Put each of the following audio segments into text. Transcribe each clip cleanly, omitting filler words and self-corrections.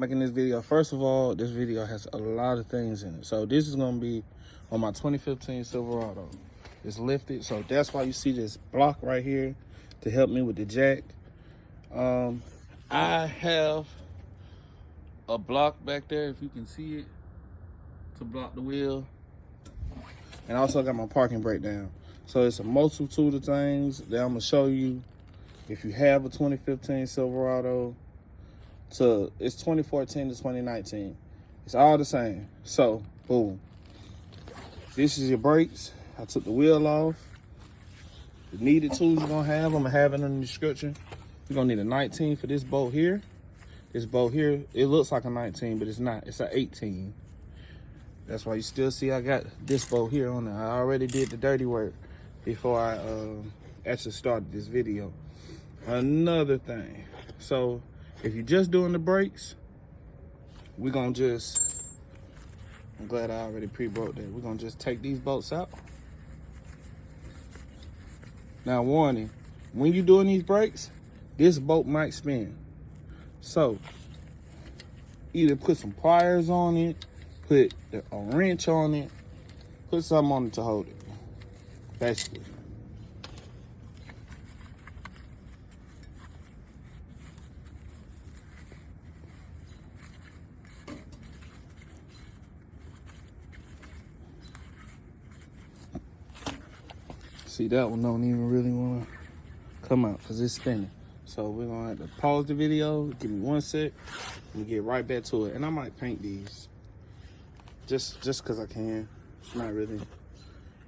Making this video. First of all, this video has a lot of things in it. So this is going to be on my 2015 Silverado. It's lifted, so that's why you see this block right here to help me with the jack. I have a block back there, if you can see it, to block the wheel. And I also got my parking brake down. So it's a multitude of things that I'm going to show you. If you have a 2015 Silverado, it's 2014 to 2019. It's all the same. So, boom. This is your brakes. I took the wheel off. The needed tools you're gonna have, I'm gonna have it in the description. You're gonna need a 19 for this bolt here. This bolt here, it looks like a 19, but it's not. It's an 18. That's why you still see I got this bolt here on there. I already did the dirty work before I actually started this video. Another thing. So, if you're just doing the brakes, we're gonna I'm glad I already pre-broke that. We're gonna just take these bolts out. Now warning, when you're doing these brakes, this bolt might spin. So, either put some pliers on it, put a wrench on it, put something on it to hold it, basically. See, that one don't even really want to come out because it's spinning. So we're going to have to pause the video. Give me 1 sec. And get right back to it. And I might paint these. Just because I can. It's not really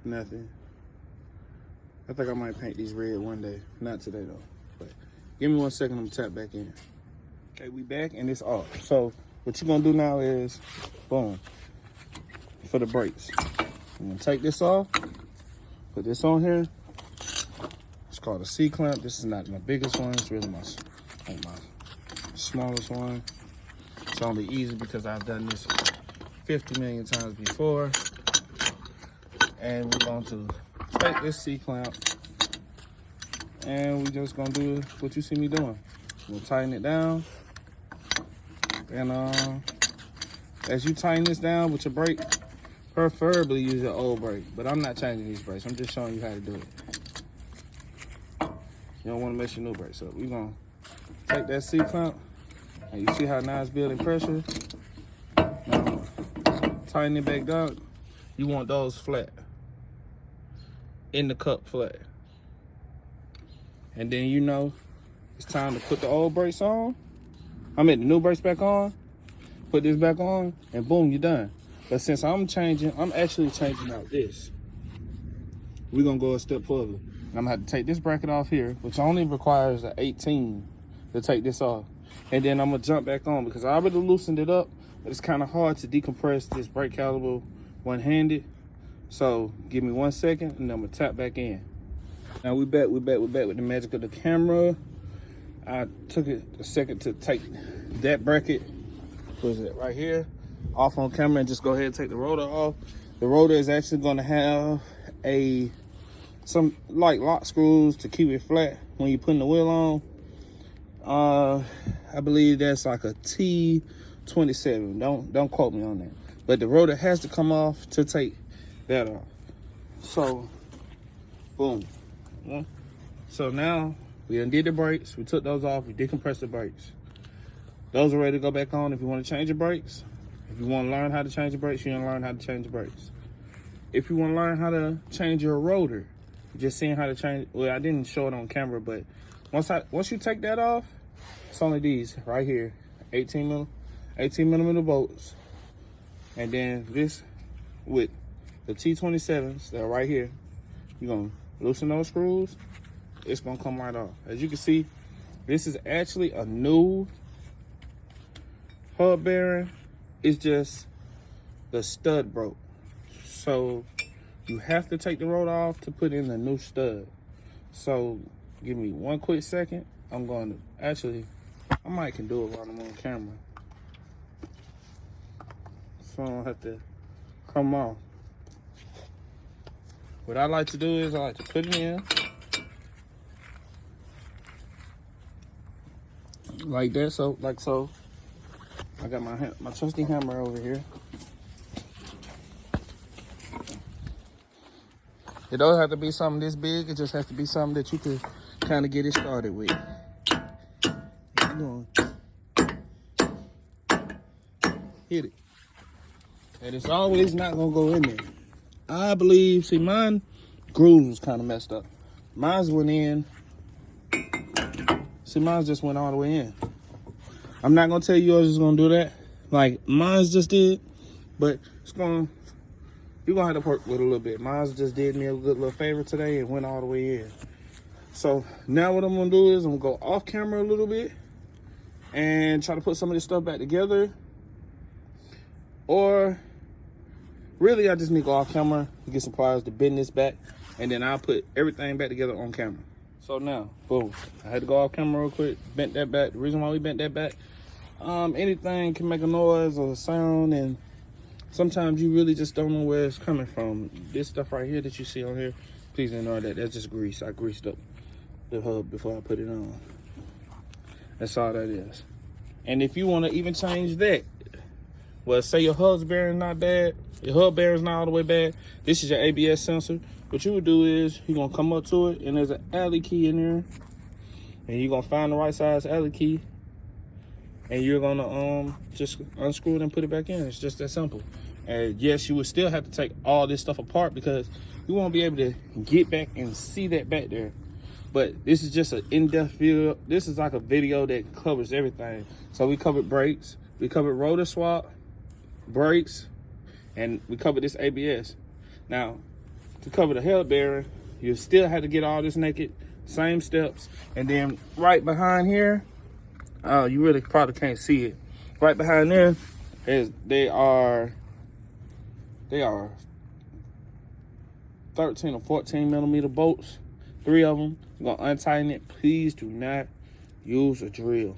nothing. I think I might paint these red one day. Not today, though. But give me 1 second. I'm going to tap back in. Okay, we back and it's off. So what you're going to do now is, boom, for the brakes. I'm going to take this off. Put this on here. It's called a C-clamp. This is not my biggest one. It's really my smallest one. It's only easy because I've done this 50 million times before. And we're going to take this C-clamp and we're just going to do what you see me doing. We'll tighten it down. And as you tighten this down with your brake, preferably use your old brake, but I'm not changing these brakes. I'm just showing you how to do it. You don't want to mess your new brakes up. We're going to take that C-clamp, and you see how now it's building pressure? Now, tighten it back down. You want those flat. In the cup flat. And then you know it's time to put the old brakes on. I mean the new brakes back on. Put this back on, and boom, you're done. But since I'm actually changing out this. We're gonna go a step further. I'm gonna have to take this bracket off here, which only requires an 18 to take this off. And then I'm gonna jump back on because I already loosened it up, but it's kind of hard to decompress this brake caliper one-handed. So give me 1 second and I'm gonna tap back in. Now we back with the magic of the camera. I took it a second to take that bracket, what is it, right here, off on camera and just go ahead and take the rotor off. The rotor is actually going to have some like lock screws to keep it flat when you're putting the wheel on. I believe that's like a T27. Don't quote me on that. But the rotor has to come off to take that off. So, boom. So now we undid the brakes. We took those off. We decompressed the brakes. Those are ready to go back on if you want to change your brakes. If you want to learn how to change your brakes, you're going to learn how to change your brakes. If you want to learn how to change your rotor, just seeing how to change, well, I didn't show it on camera, but once you take that off, it's only these right here, 18 millimeter bolts. And then this with the T27s that are right here, you're going to loosen those screws. It's going to come right off. As you can see, this is actually a new hub bearing. It's just the stud broke. So you have to take the rotor off to put in the new stud. So give me 1 quick second. I'm going to actually, I might can do it while I'm on camera. So I don't have to come off. What I like to do is I like to put it in. Like that, so like so. I got my trusty hammer over here. It don't have to be something this big. It just has to be something that you could kind of get it started with. You're gonna hit it. And it's always not gonna go in there. I believe, see, mine grooves was kind of messed up. Mine's went in. See, mine just went all the way in. I'm not gonna tell you yours is gonna do that. Like mine's just did, but it's gonna, you're gonna have to work with it a little bit. Mine's just did me a good little favor today and went all the way in. So now what I'm gonna do is I'm gonna go off camera a little bit and try to put some of this stuff back together. Or really, I just need to go off camera to get some pliers to bend this back, and then I'll put everything back together on camera. So now, boom, I had to go off camera real quick, bent that back. The reason why we bent that back, anything can make a noise or a sound, and sometimes you really just don't know where it's coming from. This stuff right here that you see on here, please ignore that. That's just grease. I greased up the hub before I put it on. That's all that is. And if you want to even change that, well, say your hub's bearing not bad, your hub bearing's not all the way bad, this is your ABS sensor. What you would do is you're gonna come up to it and there's an alley key in there, and you're gonna find the right size alley key, and you're gonna just unscrew it and put it back in. It's just that simple. And yes, you would still have to take all this stuff apart because you won't be able to get back and see that back there. But this is just an in-depth video. This is like a video that covers everything. So we covered brakes, we covered rotor swap, brakes, and we covered this ABS. Now, to cover the hub bearing, you still have to get all this naked, same steps. And then right behind here, you really probably can't see it. Right behind there is they are 13 or 14 millimeter bolts, 3 of them. You're gonna untighten it. Please do not use a drill.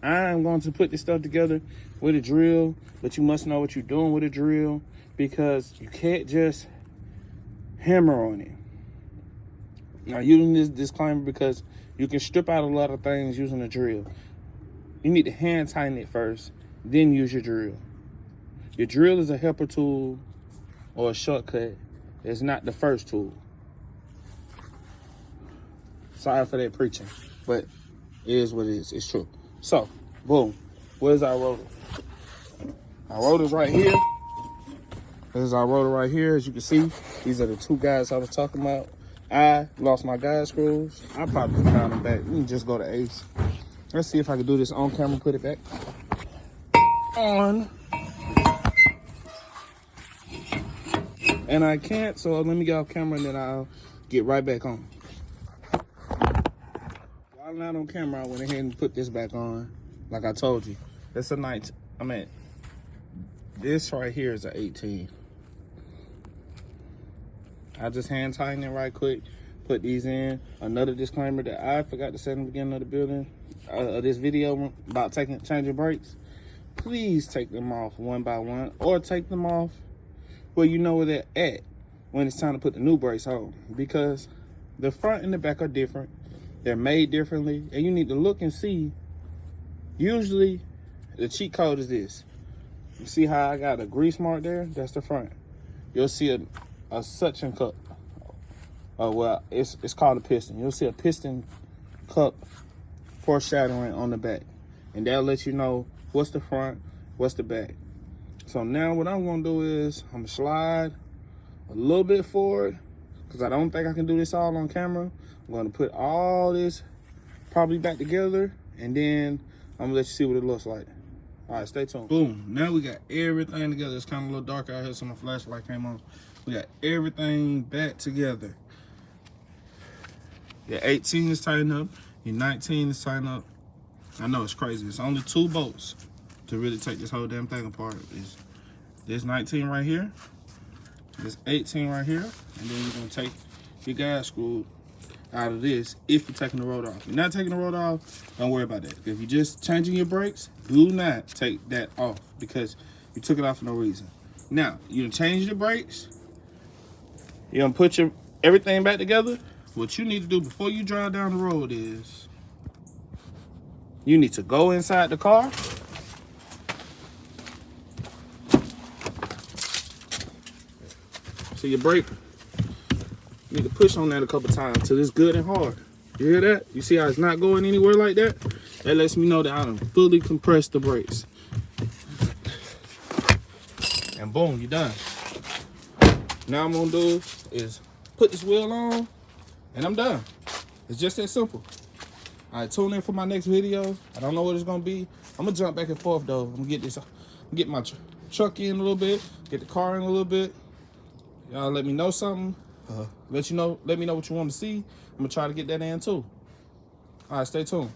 I'm going to put this stuff together with a drill, but you must know what you're doing with a drill, because you can't just hammer on it. Now, using this disclaimer because you can strip out a lot of things using a drill. You need to hand tighten it first, then use your drill. Your drill is a helper tool or a shortcut. It's not the first tool. Sorry for that preaching, but it is what it is. It's true. So, boom. Where's our rotor? Our rotor's right here. This is our rotor right here. As you can see, these are the 2 guys I was talking about. I lost my guide screws. I probably can find them back. We can just go to Ace. Let's see if I can do this on camera, put it back on. And I can't, so let me get off camera and then I'll get right back on. While I'm not on camera, I went ahead and put this back on. Like I told you, it's a 19. This right here is an 18. I just hand tighten it right quick, put these in. Another disclaimer that I forgot to say in the beginning of the building, this video about changing brakes. Please take them off one by one, or take them off where you know where they're at when it's time to put the new brakes on, because the front and the back are different. They're made differently, and you need to look and see. Usually, the cheat code is this. You see how I got a grease mark there? That's the front. You'll see a suction cup. Well, it's called a piston. You'll see a piston cup foreshadowing on the back, and that'll let you know what's the front, what's the back. So now what I'm gonna do is I'm gonna slide a little bit forward, because I don't think I can do this all on camera. I'm gonna put all this probably back together, and then I'm gonna let you see what it looks like. All right, stay tuned. Boom, now we got everything together. It's kind of a little dark out here, so my flashlight came on. We got everything back together. Your 18 is tightened up, your 19 is tightened up. I know it's crazy. It's only 2 bolts to really take this whole damn thing apart. It's this 19 right here, this 18 right here, and then you're gonna take your guide screw out of this if you're taking the rotor off. If you're not taking the rotor off, don't worry about that. If you're just changing your brakes, do not take that off, because you took it off for no reason. Now, you're gonna change your brakes, you're gonna put everything back together. What you need to do before you drive down the road is you need to go inside the car to your brake. You need to push on that a couple times till it's good and hard. You hear that? You see how it's not going anywhere like that? That lets me know that I done fully compressed the brakes. And boom, you're done. Now I'm gonna do is put this wheel on and I'm done. It's just that simple. All right, tune in for my next video. I don't know what it's gonna be. I'm gonna jump back and forth though. I'm gonna get my truck in a little bit, get the car in a little bit. Y'all let me know something. Let me know what you want to see. I'm gonna try to get that in too. All right, stay tuned.